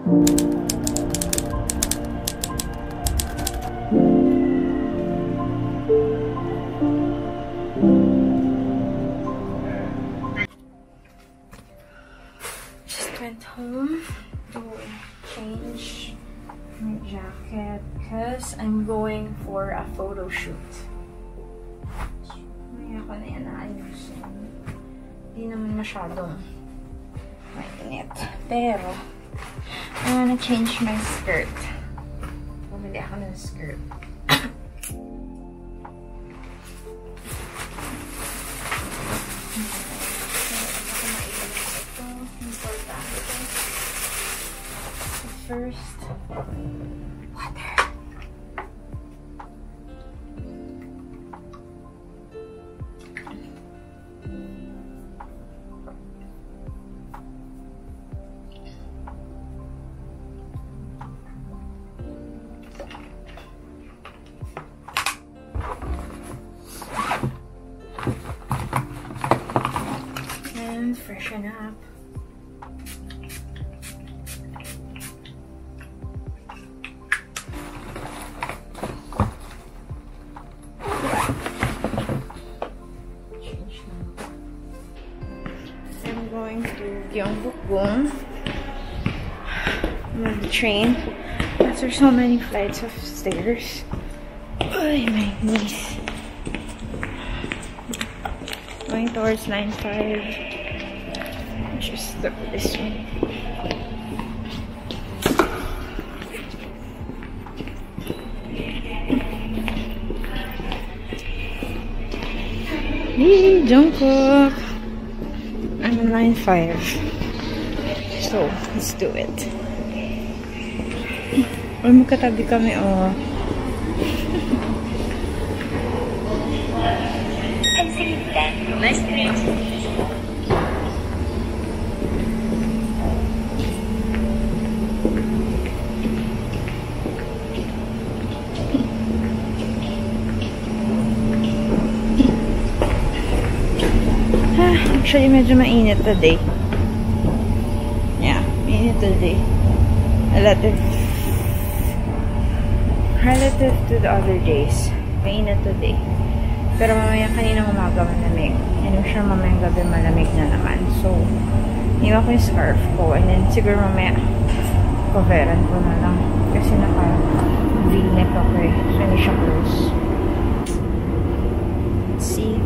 Just went home to change my jacket because I'm going for a photo shoot. May ako na yan naayusin. Hindi naman masyadong mainit. Pero, I wanna change my skirt. Bumili ako ng skirt. First, water. And freshen up. Gyeongbokgung on the train. After so many flights of stairs. Oh, my knees. Going towards line 5. Just look at this one. Hey, Jungkook. I'm on line 5. So, let's do it. Or magkatabi kami, oh. Nice drink. Actually, medyo mainit today. Yeah, mainit today. Relative to the other days. Mainit today. Pero mamaya kaninang umaga malamig. And I'm sure mamayang gabi malamig na naman. So, iwan ko yung scarf ko. And then, siguro mamaya coveran ko na lang. Kasi naka-v-neck ako eh. So, hindi siya close. Let's see.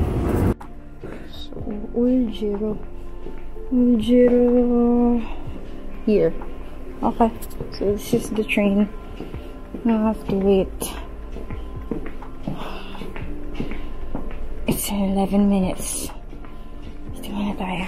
Uljiro here. Okay, so this is the train. Now I have to wait. It's in 11 minutes. Ito muna tayo.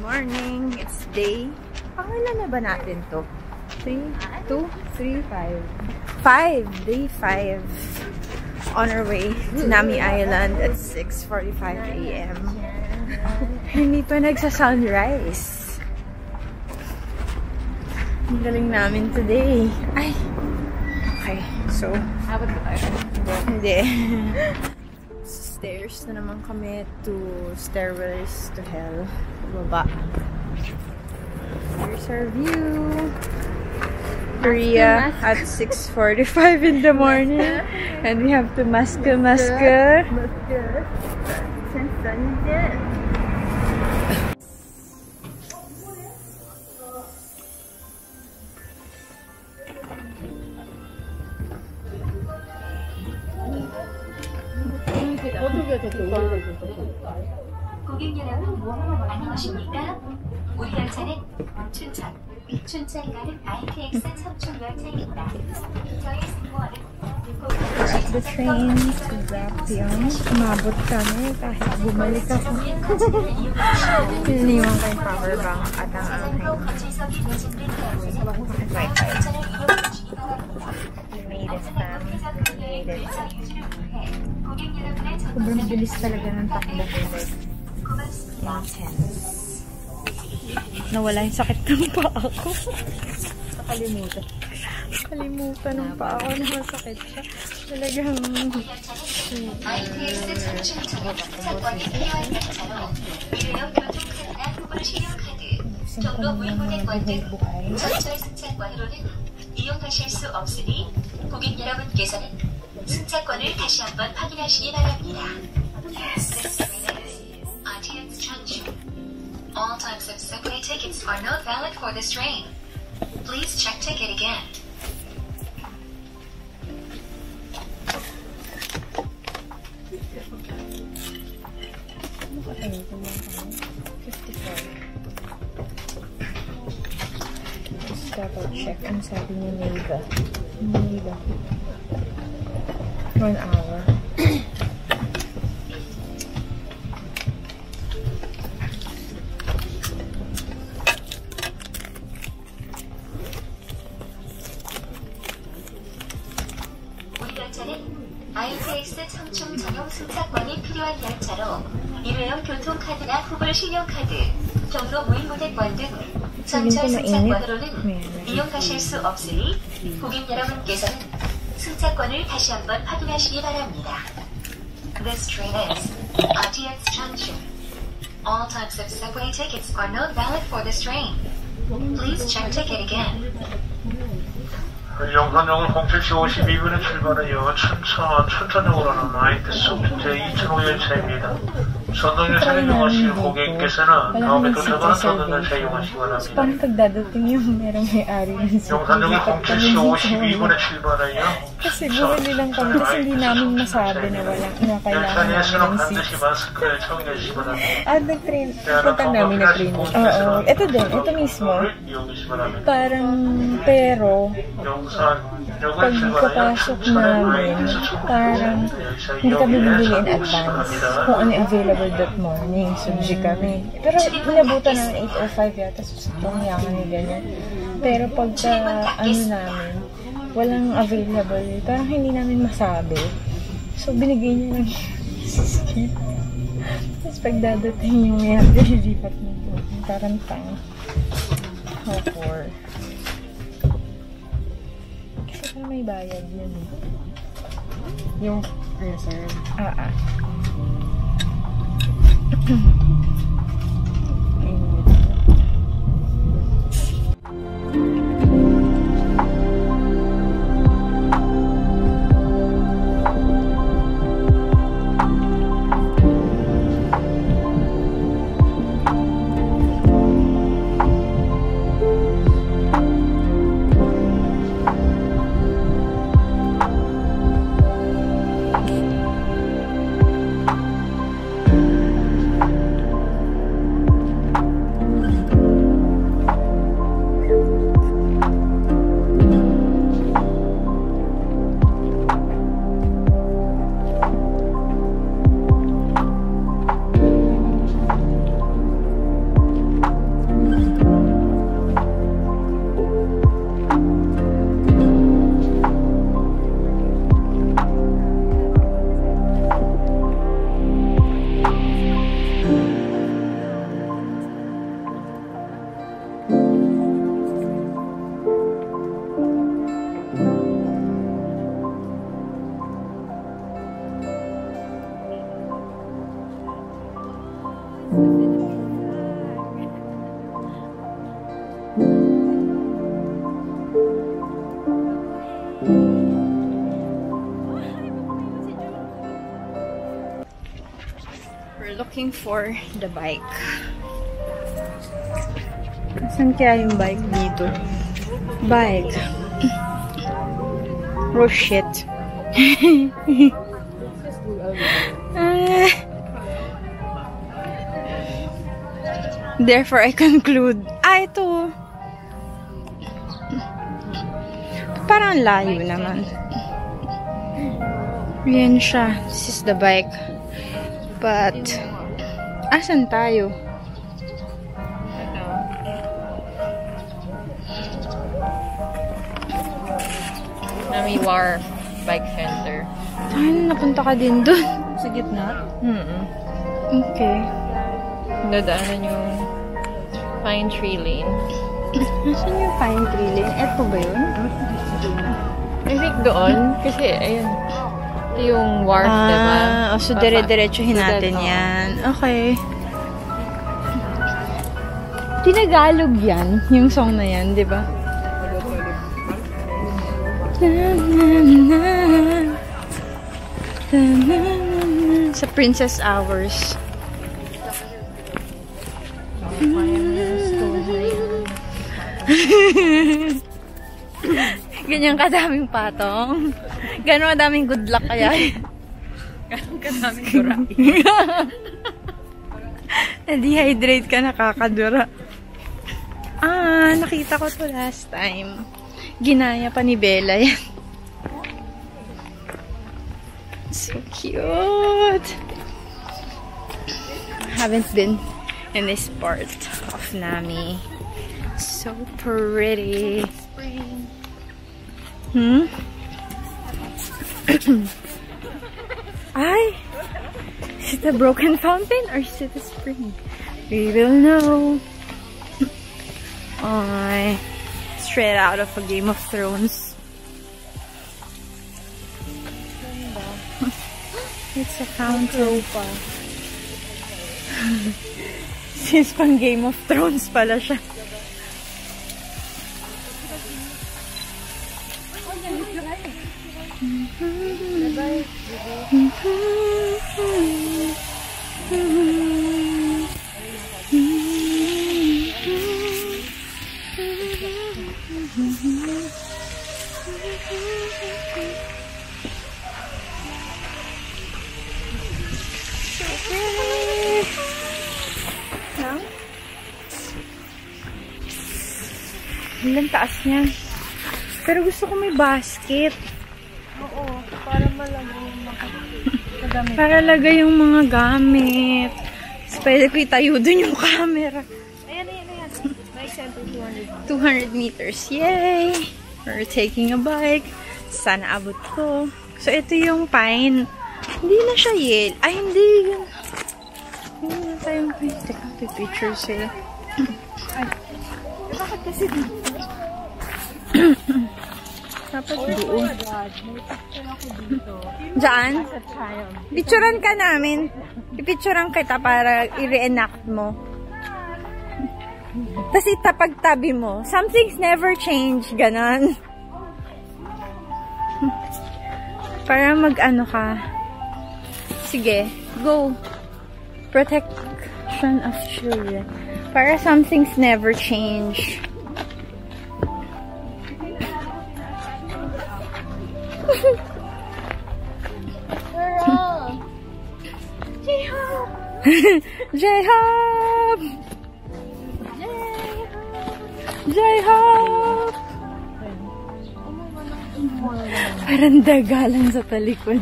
Morning, it's day. Pangalan na ba natin to? 3, 2, 3, 5. Day 5. On our way to Nami Island at 6:45 AM. Hindi pa nagsa-sunrise. Ang galing namin today. Ay! Okay, so... Habad ba tayo? Hindi. Stairs na naman kami to Stairways to Hell. Baba. Here's our view. Korea at 6:45 in the morning. And we have to maska. 고객 여러분, 안녕하십니까? 우리 열차는 춘천 가는 ITX 삼촌열차입니다. 저희 승무원은 The train to Zapion. Umabot kami kahit bumalik ako. Iniwan ko yung power bank at ang aking Wi-Fi. Made it, fam. Made it. Sobrang bilis talaga ng takbo ko. Intense. Nawala yung sakit ng paa ko. Nakalimutan ng paa ko na masakit siya. Talagang 전철 승차권으로는 이용하실 수 없으니 고객 여러분께서는 승차권을 다시 한번 확인하시기 바랍니다. RTX Chungju. All types of subway tickets are not valid for this train. Please check ticket again. double check ang sabi ni Neva. 1 hour. 우리 열차는 ITX 청춘 전용 승차권이 필요한 열차로 일회용 교통카드나 후불 신용카드, 경로 무인무대권 등 전철 승차권으로는 이용하실 수 없으니 고객 여러분께서는 승차권을 다시 한번 확인하시기 바랍니다. This train is RTX Chungju. All types of subway tickets are not valid for this train. Please check ticket again. 영산역은 07시 52분에 출발하여 춘천역으로 하는 ITX 제2005열차입니다. 전동열차를 이용하실 고객께서는 다음에 도착하는 전동열차 이용하시기 바랍니다. Paano pagdadating yung merong may-ari ng 영산역은 07시 52분에 출발하여 kasi bumili lang kami kasi hindi namin masabi na walang na kailangan 열차내에서는 namin ng 반드시 마스크를 착용해 주시기 바랍니다. nag-train. Punta namin na train. Oo. Ito din. Ito mismo. 이용하시기 바랍니다. Parang, pero, 영산역을 pagpapasok namin, parang hindi kami bumili in advance kung ano yung available that morning. So, busy kami. Pero, inabutan namin 8:05 yata. So, pangyakan ni ganyan. Pero, pagka, namin, walang available. Parang hindi namin masabi. So, binigay niya ng skip. Tapos, pagdadating yung mayroon, lilipat nito. Parang tang. How poor. Kasi parang may bayad yun. Yung reserve. We're looking for the bike. Saan kaya yung bike dito? Bike. Oh shit. Therefore, I conclude. Ito. Parang layo naman. Yan siya. This is the bike. But, asan tayo? Namiwar Bike Center. Ay, napunta ka din dun. Sa gitna? Okay. Nadaanan yung Pine Tree Lane. Nasaan yung Pine Tree Lane? Eto ba yun? I think doon. Kasi, ayun. Ito yung wharf, diba? So dire-diretsuhin natin yan. Okay. Tinagalog yan, yung song na yan, diba? Sa Princess Hours. Ganyan kadaming patong. Gano'n kadaming good luck kaya. Gano'n kadaming dura. Na-dehydrate ka, nakakadura. Nakita ko to last time. Ginaya pa ni Bella yan. So cute. Haven't been in this part of Nami. So pretty. Ay! Is it a broken fountain or is it a spring? We will know. Ay, straight out of a Game of Thrones. It's a fountain. Since pang Game of Thrones pala siya. Ilang taas niyan. Pero gusto ko may basket. Oo, para malagay yung mga gamit. Para lagay yung mga gamit. Pwede ko itayo dun yung camera. Ayan. May center 200 meters. Yay! We're taking a bike. Sana abot ko. So, ito yung pine. Hindi na siya yellow. Ay, hindi. Hindi na tayong pine. Teka, picture sila. Ay, bakit kasi dito? Dapat doon. May picture ako dito. Diyan? Picturean ka namin. Ipicturean kita para i-reenact mo. Tapos itapagtabi mo. Some things never change. Ganon. Para mag-ano ka. Sige. Go. Protection of children. Para some things never change. J-Hope! J-Hope! J-Hope! Parang dagalan sa talikod.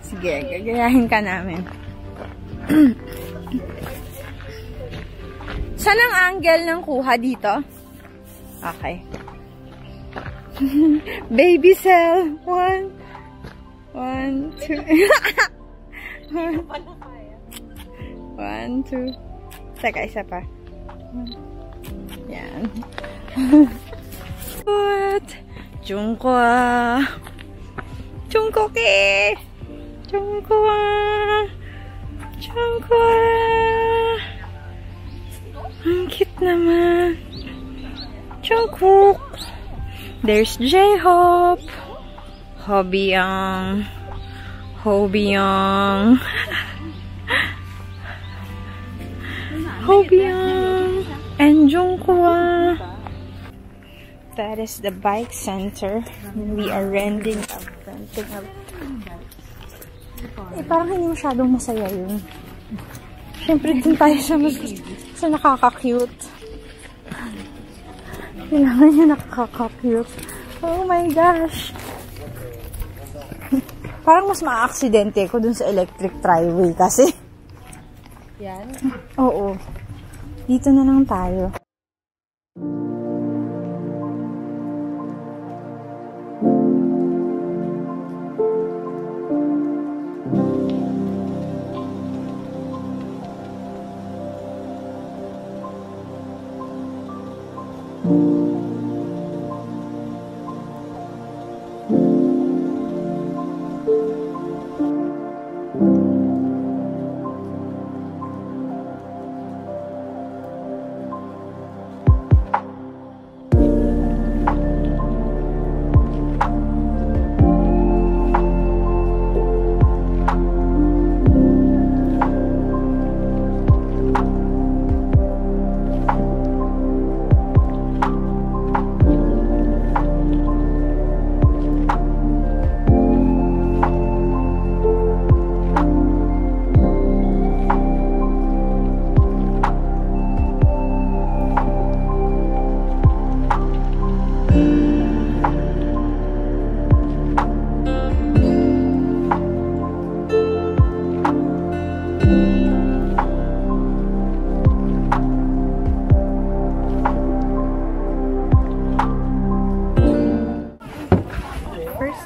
Sige, gagayahin ka namin. Saan ang angle ng kuha dito? Okay. Baby cell. 1, 2. 1, 2. Teka, isa pa. Yan. What? Jungkook. Jungkook eh. Jungkook. Jungkook. Ang cute naman. Jungkook. There's J-Hope. Hobyong. Hobyong. Hobyong. And Jungkook. That is the bike center. We are renting out. Parang hindi masyadong masaya yun. Siyempre, dun tayo sa nakaka-cute. Kailangan nyo nakaka-cute. Oh my gosh! Parang mas maa-aksidente ko dun sa electric tryway kasi. Yan? Oo. Dito na lang tayo.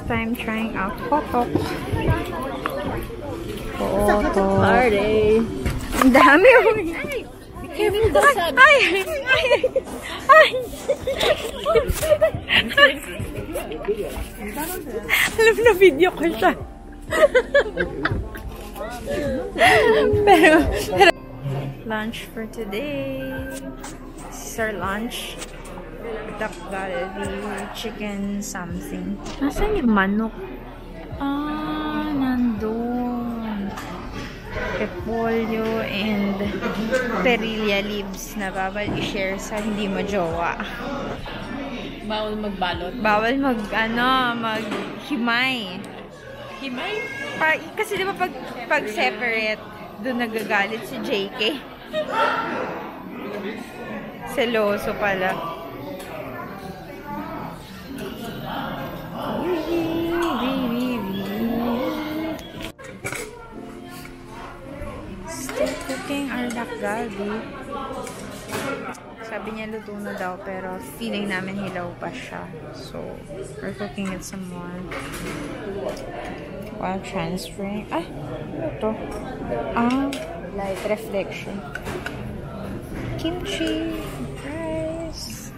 Time trying out Photo. Party. Ang dami. Ay! Alam na video ko siya. pero lunch for today. This is our lunch. Duck Jollibee, chicken something. Nasaan yung manok? Ah, nandun. Repolyo and perilla leaves na bawal i-share sa hindi mo jowa. Bawal magbalot. Bawal maghimay. Himay? Kasi di ba pag separate, doon nagagalit si JK. Seloso pala. Still cooking our duck galbi. Sabi niya luto na daw pero feeling namin hilaw pa siya. So, we're cooking it some more. While transferring. Ay! Ano to? Light reflection. Kimchi. Rice.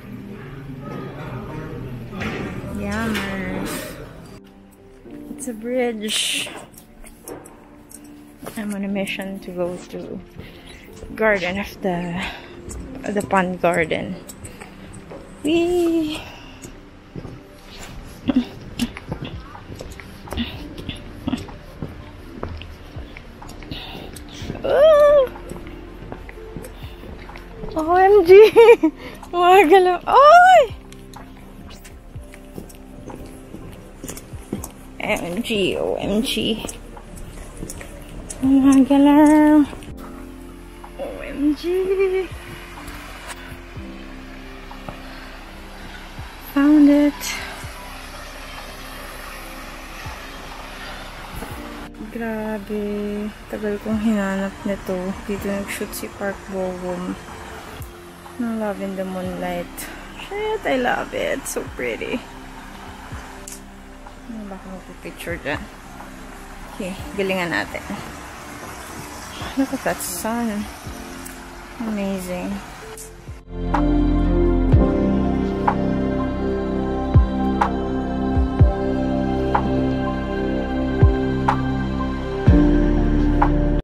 Yummers. It's a bridge. I'm on a mission to go to garden of the pond garden. Whee! Oh! OMG! Umagalaw. Oy! OMG, OMG. Umagalaw. OMG. Found it. Grabe. Tagal kong hinanap nito. Dito nag-shoot si Park Bo-gum. No Love in the Moonlight. Shit, I love it. So pretty. Ano ba ako magpipicture dyan? Okay, galingan natin. Look at that sun. Amazing.